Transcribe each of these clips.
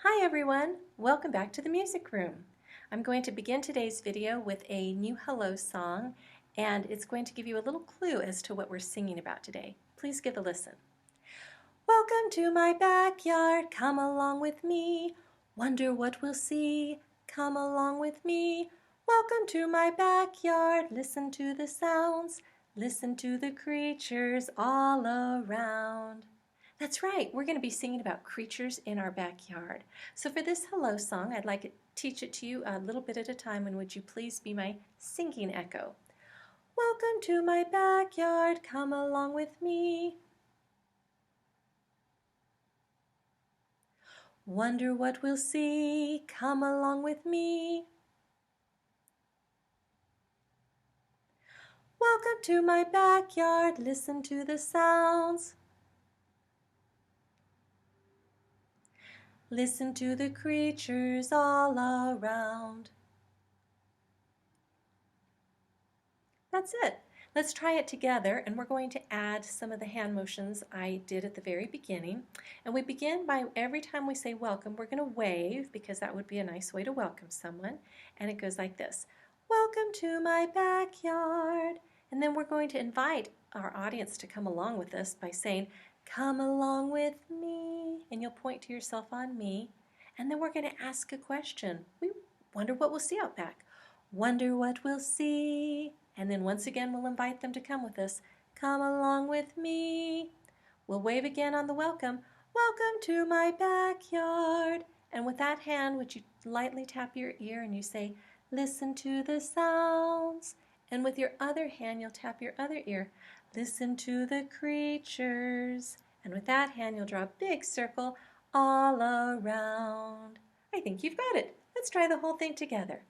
Hi everyone! Welcome back to the music room. I'm going to begin today's video with a new hello song, and it's going to give you a little clue as to what we're singing about today. Please give a listen. Welcome to my backyard, come along with me. Wonder what we'll see, come along with me. Welcome to my backyard, listen to the sounds, listen to the creatures all around. That's right, we're going to be singing about creatures in our backyard. So for this hello song, I'd like to teach it to you a little bit at a time, and would you please be my singing echo? Welcome to my backyard, come along with me. Wonder what we'll see, come along with me. Welcome to my backyard, listen to the sounds. Listen to the creatures all around. That's it. Let's try it together, and we're going to add some of the hand motions I did at the very beginning. And we begin by every time we say welcome, we're going to wave, because that would be a nice way to welcome someone. And it goes like this. Welcome to my backyard. And then we're going to invite our audience to come along with us by saying, come along with me. And you'll point to yourself on me. And then we're going to ask a question. We wonder what we'll see out back. Wonder what we'll see. And then once again we'll invite them to come with us. Come along with me. We'll wave again on the welcome. Welcome to my backyard. And with that hand, would you lightly tap your ear and you say, listen to the sounds. And with your other hand, you'll tap your other ear. Listen to the creatures. And with that hand, you'll draw a big circle all around. I think you've got it. Let's try the whole thing together.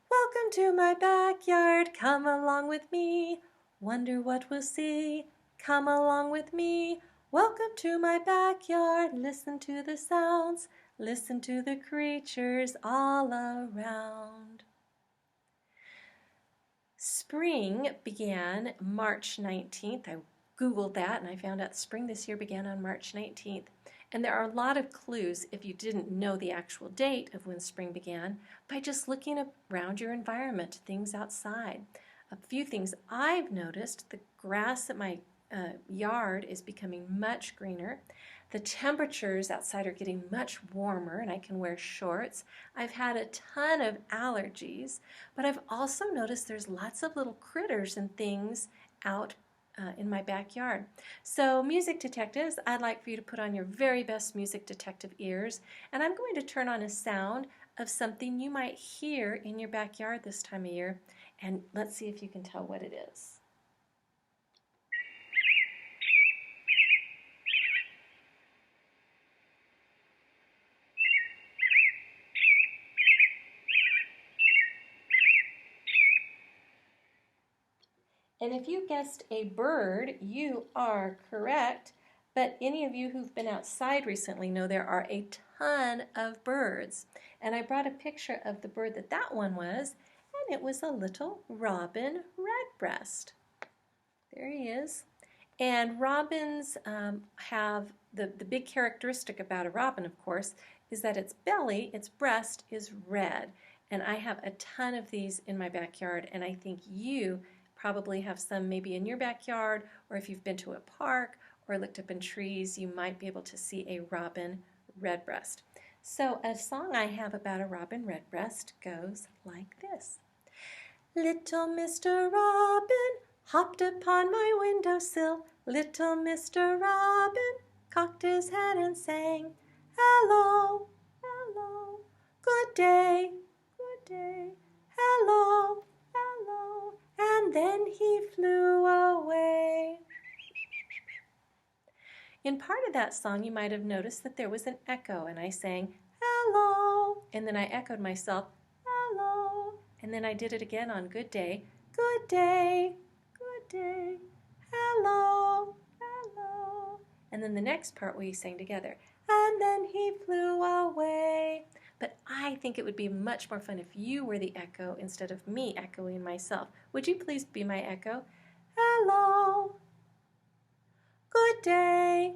Welcome to my backyard, come along with me. Wonder what we'll see, come along with me. Welcome to my backyard, listen to the sounds, listen to the creatures all around. Spring began March 19th. I Googled that and I found out spring this year began on March 19th. And there are a lot of clues if you didn't know the actual date of when spring began by just looking around your environment, things outside. A few things I've noticed: the grass at my yard is becoming much greener. The temperatures outside are getting much warmer and I can wear shorts. I've had a ton of allergies, but I've also noticed there's lots of little critters and things out in my backyard. So music detectives, I'd like for you to put on your very best music detective ears, and I'm going to turn on a sound of something you might hear in your backyard this time of year, and let's see if you can tell what it is. And if you guessed a bird, you are correct. But any of you who've been outside recently know there are a ton of birds. And I brought a picture of the bird that one was, and it was a little robin redbreast. There he is. And robins have the big characteristic about a robin, of course, is that its belly, its breast, is red. And I have a ton of these in my backyard, and I think you probably have some maybe in your backyard, or if you've been to a park or looked up in trees, you might be able to see a robin redbreast. So a song I have about a robin redbreast goes like this. Little Mr. Robin hopped upon my windowsill. Little Mr. Robin cocked his head and sang, hello, hello, good day, hello, hello. And then he flew away. In part of that song, you might have noticed that there was an echo, and I sang, hello, and then I echoed myself, hello, and then I did it again on good day, hello, hello, and then the next part we sang together, and then he flew away. But I think it would be much more fun if you were the echo instead of me echoing myself. Would you please be my echo? Hello. Good day.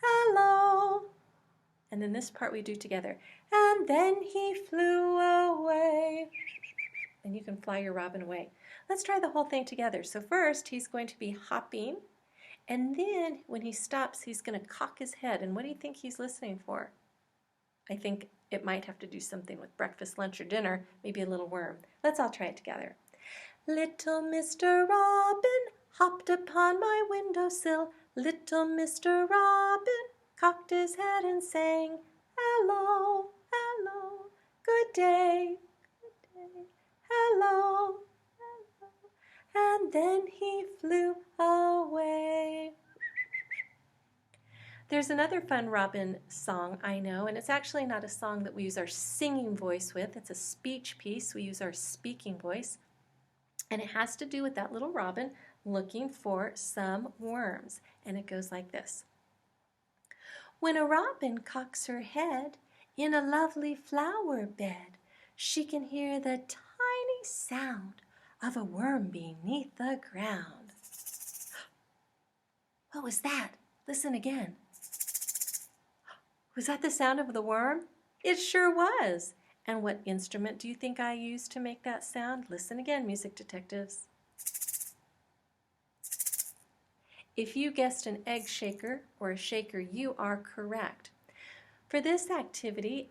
Hello. And then this part we do together. And then he flew away. And you can fly your robin away. Let's try the whole thing together. So first, he's going to be hopping. And then when he stops, he's going to cock his head. And what do you think he's listening for? I think it might have to do something with breakfast, lunch, or dinner, maybe a little worm. Let's all try it together. Little Mr. Robin hopped upon my windowsill. Little Mr. Robin cocked his head and sang, hello, hello, good day, good day, hello, hello. And then he flew away. There's another fun robin song I know, and it's actually not a song that we use our singing voice with. It's a speech piece. We use our speaking voice. And it has to do with that little robin looking for some worms. And it goes like this. When a robin cocks her head in a lovely flower bed, she can hear the tiny sound of a worm beneath the ground. What was that? Listen again. Was that the sound of the worm? It sure was. And what instrument do you think I used to make that sound? Listen again, music detectives. If you guessed an egg shaker or a shaker, you are correct. For this activity,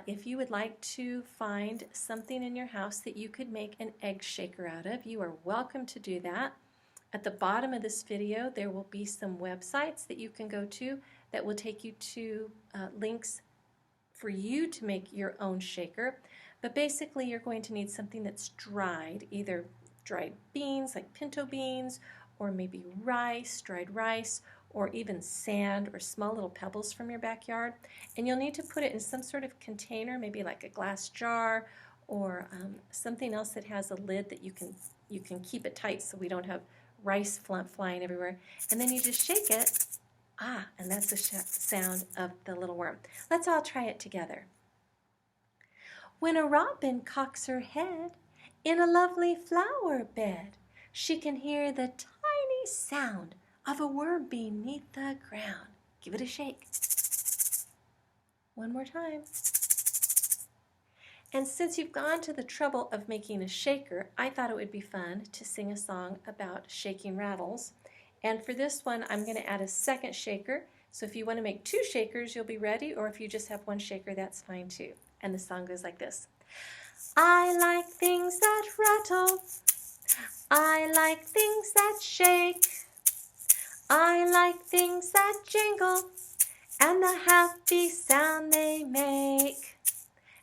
if you would like to find something in your house that you could make an egg shaker out of, you are welcome to do that. At the bottom of this video, there will be some websites that you can go to that will take you to links for you to make your own shaker. But basically, you're going to need something that's dried, either dried beans like pinto beans, or maybe rice, dried rice, or even sand or small little pebbles from your backyard. And you'll need to put it in some sort of container, maybe like a glass jar or something else that has a lid that you can keep it tight so we don't have rice flying everywhere. And then you just shake it. And that's the sound of the little worm. Let's all try it together. When a robin cocks her head in a lovely flower bed, she can hear the tiny sound of a worm beneath the ground. Give it a shake. One more time. And since you've gone to the trouble of making a shaker, I thought it would be fun to sing a song about shaking rattles. And for this one, I'm going to add a second shaker. So if you want to make 2 shakers, you'll be ready. Or if you just have 1 shaker, that's fine too. And the song goes like this. I like things that rattle. I like things that shake. I like things that jingle and the happy sound they make.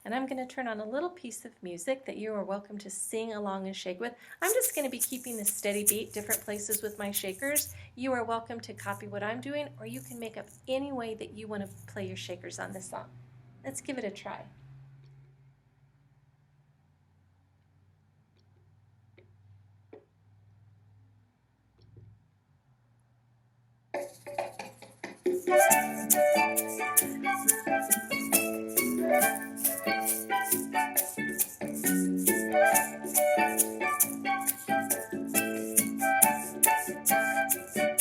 And I'm going to turn on a little piece of music that you are welcome to sing along and shake with. I'm just going to be keeping the steady beat different places with my shakers. You are welcome to copy what I'm doing, or you can make up any way that you want to play your shakers on this song. Let's give it a try.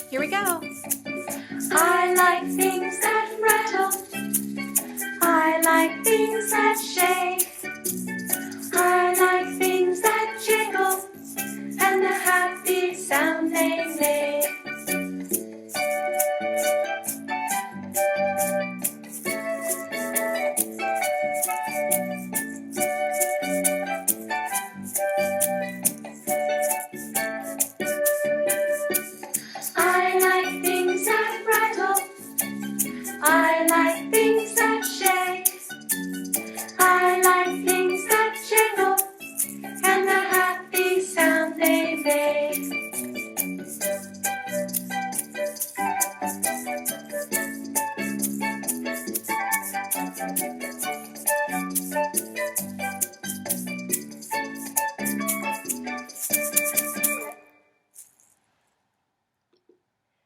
Here we go. I like things that rattle. I like things that shake. I like things that jingle and the happy sound they make. I like things that rattle. I like things that shake. I like things that jingle and the happy sound they make.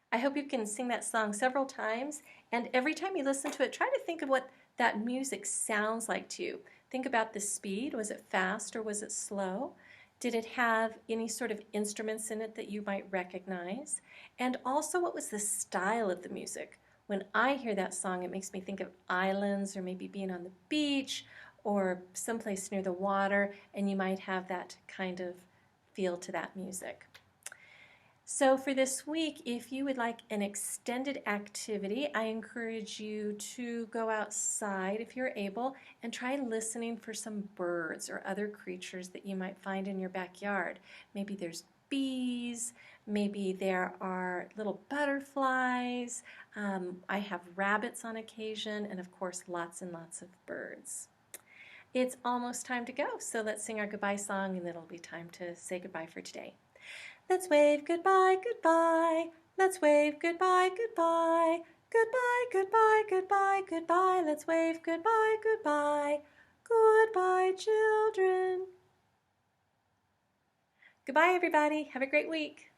I hope you can sing that song several times, and every time you listen to it, try to think of what that music sounds like to you. Think about the speed. Was it fast or was it slow? Did it have any sort of instruments in it that you might recognize? And also, what was the style of the music? When I hear that song, it makes me think of islands or maybe being on the beach or someplace near the water, and you might have that kind of feel to that music. So for this week, if you would like an extended activity, I encourage you to go outside if you're able and try listening for some birds or other creatures that you might find in your backyard. Maybe there's bees, maybe there are little butterflies. I have rabbits on occasion, and of course lots and lots of birds. It's almost time to go, so let's sing our goodbye song and then it'll be time to say goodbye for today. Let's wave goodbye, goodbye. Let's wave goodbye, goodbye. Goodbye, goodbye, goodbye, goodbye. Let's wave goodbye, goodbye. Goodbye, children. Goodbye, everybody. Have a great week.